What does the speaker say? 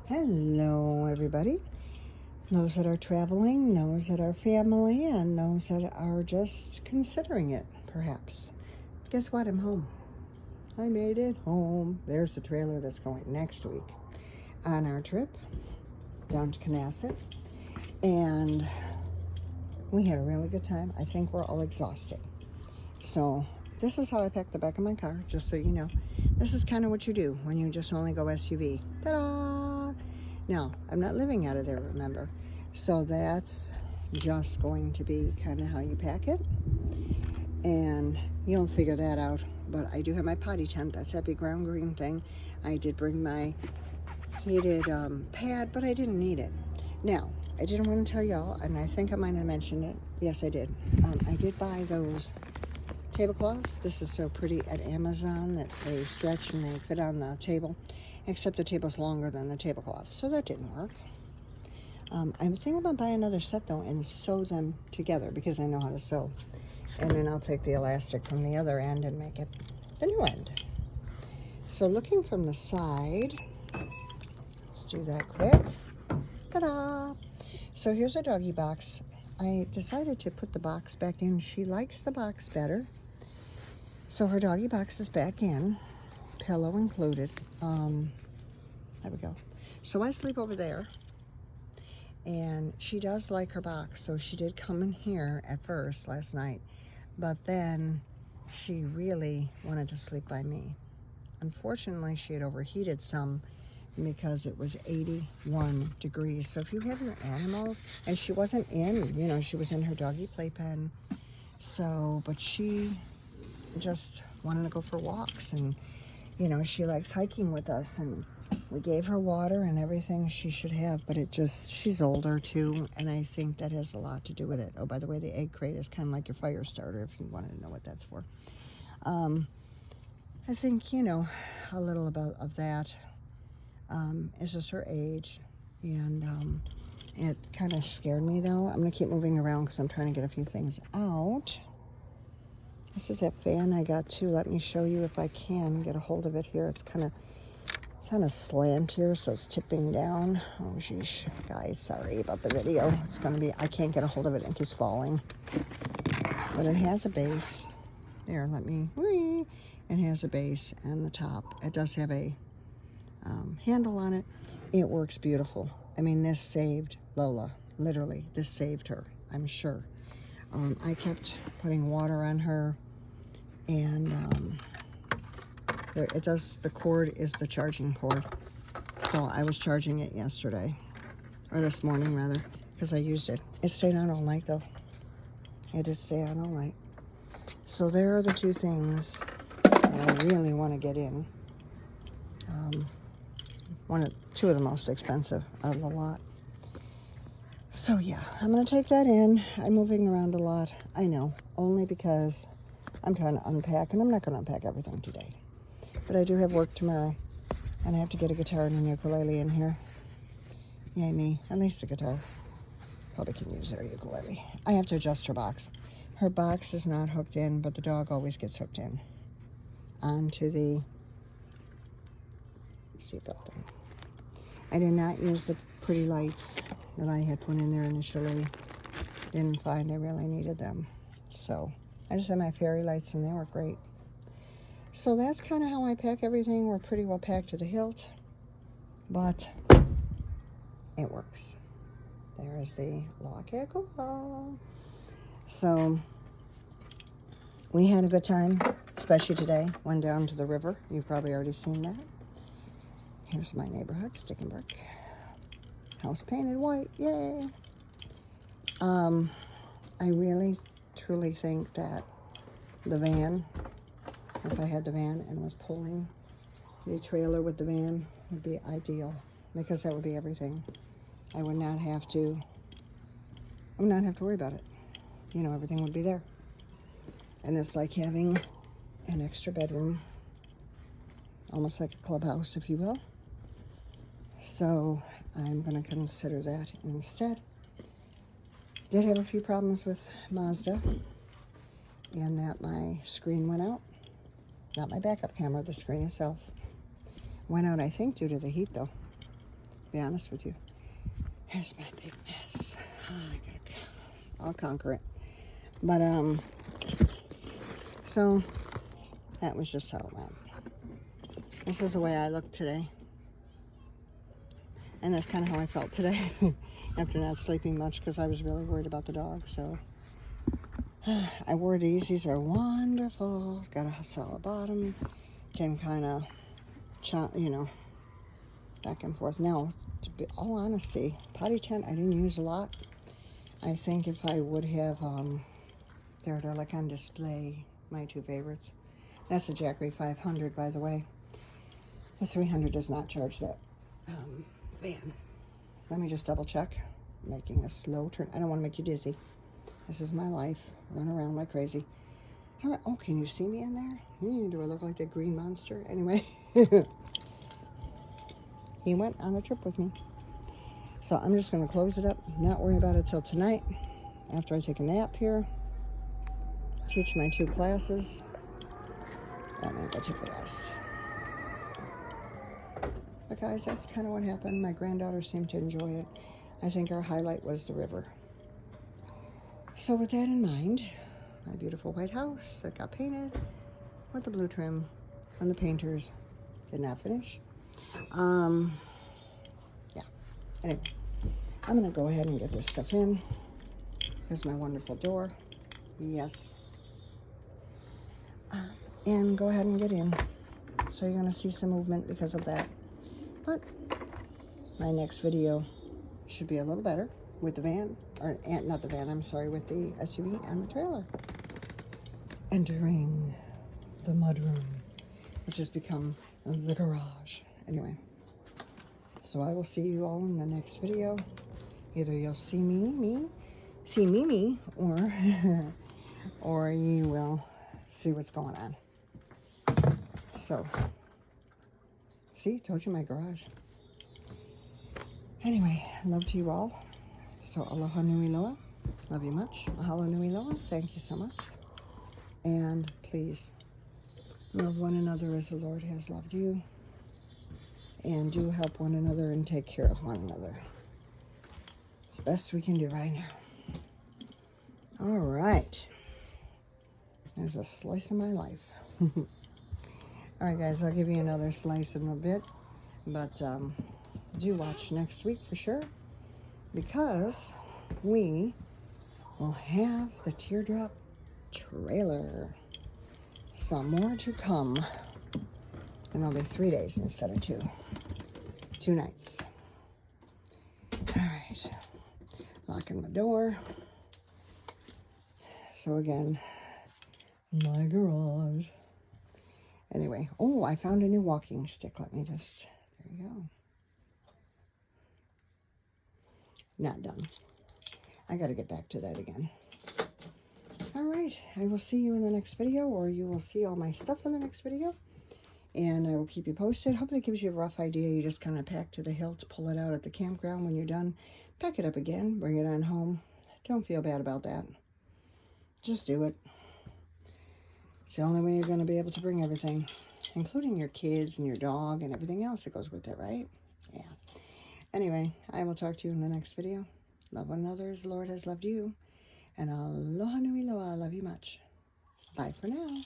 Hello, everybody. Those that are traveling, those that are family, and those that are just considering it, perhaps. Guess what? I'm home. I made it home. There's the trailer that's going next week on our trip down to Knesset. And we had a really good time. I think we're all exhausted. So this is how I pack the back of my car, just so you know. This is kind of what you do when you just only go SUV. Ta-da! Now, I'm not living out of there, remember? So that's just going to be kind of how you pack it. And you'll figure that out. But I do have my potty tent. That's that big round green thing. I did bring my heated pad, but I didn't need it. Now, I didn't want to tell y'all, and I think I might have mentioned it. Yes, I did. I did buy those tablecloths. This is so pretty at Amazon that they stretch and they fit on the table, except the table's longer than the tablecloth, so that didn't work. I'm thinking about buying another set though and sew them together because I know how to sew, and then I'll take the elastic from the other end and make it the new end. So looking from the side, let's do that quick. Ta-da! So here's a doggy box. I decided to put the box back in. She likes the box better. So her doggy box is back in, pillow included. There we go. So I sleep over there, and she does like her box. So she did come in here at first last night, but then she really wanted to sleep by me. Unfortunately, she had overheated some because it was 81 degrees. So if you have your animals, and she wasn't in, she was in her doggy playpen. So, but she just wanted to go for walks, and she likes hiking with us, and we gave her water and everything she should have, but she's older too, and I think that has a lot to do with it. Oh, by the way, the egg crate is kind of like your fire starter if you wanted to know what that's for. I think a little of that. It's just her age, and it kind of scared me though. I'm gonna keep moving around because I'm trying to get a few things out. This is that fan I got too. Let me show you if I can get a hold of it here. It's kind of slant here, so it's tipping down. Oh, sheesh. Guys, sorry about the video. It's going to be, I can't get a hold of it and keeps falling. But it has a base. There, it has a base and the top. It does have a handle on it. It works beautiful. I mean, this saved Lola. Literally, this saved her, I'm sure. I kept putting water on her, and it does, the cord is the charging cord. So I was charging it yesterday, or this morning rather, because I used it. It stayed on all night though. It did stay on all night. So there are the two things that I really want to get in. Two of the most expensive out of the lot. So yeah, I'm going to take that in. I'm moving around a lot, I know, only because I'm trying to unpack, and I'm not going to unpack everything today. But I do have work tomorrow, and I have to get a guitar and a ukulele in here. Yay me, at least a guitar. Probably can use their ukulele. I have to adjust her box. Her box is not hooked in, but the dog always gets hooked in onto the seatbelt thing. I did not use the pretty lights that I had put in there initially. Didn't find I really needed them. So I just had my fairy lights, and they were great. So that's kind of how I pack everything. We're pretty well packed to the hilt, but it works. There's the lock. So we had a good time, especially today. Went down to the river. You've probably already seen that. Here's my neighborhood, Stickenbrook. House painted white, yay! I really, truly think that the van, if I had the van and was pulling the trailer with the van, would be ideal, because that would be everything. I would not have to worry about it. Everything would be there. And it's like having an extra bedroom, almost like a clubhouse, if you will. So I'm going to consider that instead. Did have a few problems with Mazda, and that my screen went out. Not my backup camera, the screen itself. Went out, I think, due to the heat, though. be honest with you. Here's my big mess. I'll conquer it. But, so that was just how it went. This is the way I look today. And that's kind of how I felt today after not sleeping much because I was really worried about the dog. So I wore these. These are wonderful. It's got a solid bottom. Can kind of, you know, back and forth. Now, to be all honesty, potty tent I didn't use a lot. I think if I would have, they're like on display, my two favorites. That's a Jackery 500, by the way. The 300 does not charge that van. Let me just double check. Making a slow turn. I don't want to make you dizzy. This is my life. Run around like crazy. All right. Oh, can you see me in there? Do I look like that green monster? Anyway. He went on a trip with me. So I'm just going to close it up. Not worry about it till tonight. After I take a nap here. Teach my 2 classes. And then go take a rest. But guys, that's kind of what happened. My granddaughter seemed to enjoy it. I think our highlight was the river. So with that in mind, my beautiful white house that got painted with the blue trim, and the painters did not finish. Yeah. Anyway, I'm going to go ahead and get this stuff in. Here's my wonderful door. Yes. And go ahead and get in. So you're going to see some movement because of that. But my next video should be a little better with the van, or not the van, I'm sorry, with the SUV and the trailer. Entering the mudroom, which has become the garage. Anyway, so I will see you all in the next video. Either you'll see me, or or you will see what's going on. So, see, told you my garage. Anyway, love to you all. So, aloha nui loa. Love you much. Mahalo nui loa. Thank you so much. And please, love one another as the Lord has loved you. And do help one another and take care of one another. It's the best we can do right now. All right. There's a slice of my life. All right, guys, I'll give you another slice in a bit. But do watch next week for sure. Because we will have the Teardrop trailer. Some more to come. And it'll be 3 days instead of 2. 2 nights. All right. Locking my door. So again, my garage. Anyway, oh, I found a new walking stick. Let me just, there you go. Not done. I got to get back to that again. All right, I will see you in the next video, or you will see all my stuff in the next video. And I will keep you posted. Hopefully it gives you a rough idea. You just kind of pack to the hilt, pull it out at the campground when you're done. Pack it up again, bring it on home. Don't feel bad about that. Just do it. It's the only way you're going to be able to bring everything, including your kids and your dog and everything else that goes with it, right? Yeah. Anyway, I will talk to you in the next video. Love one another as the Lord has loved you. And aloha nui loa. I love you much. Bye for now.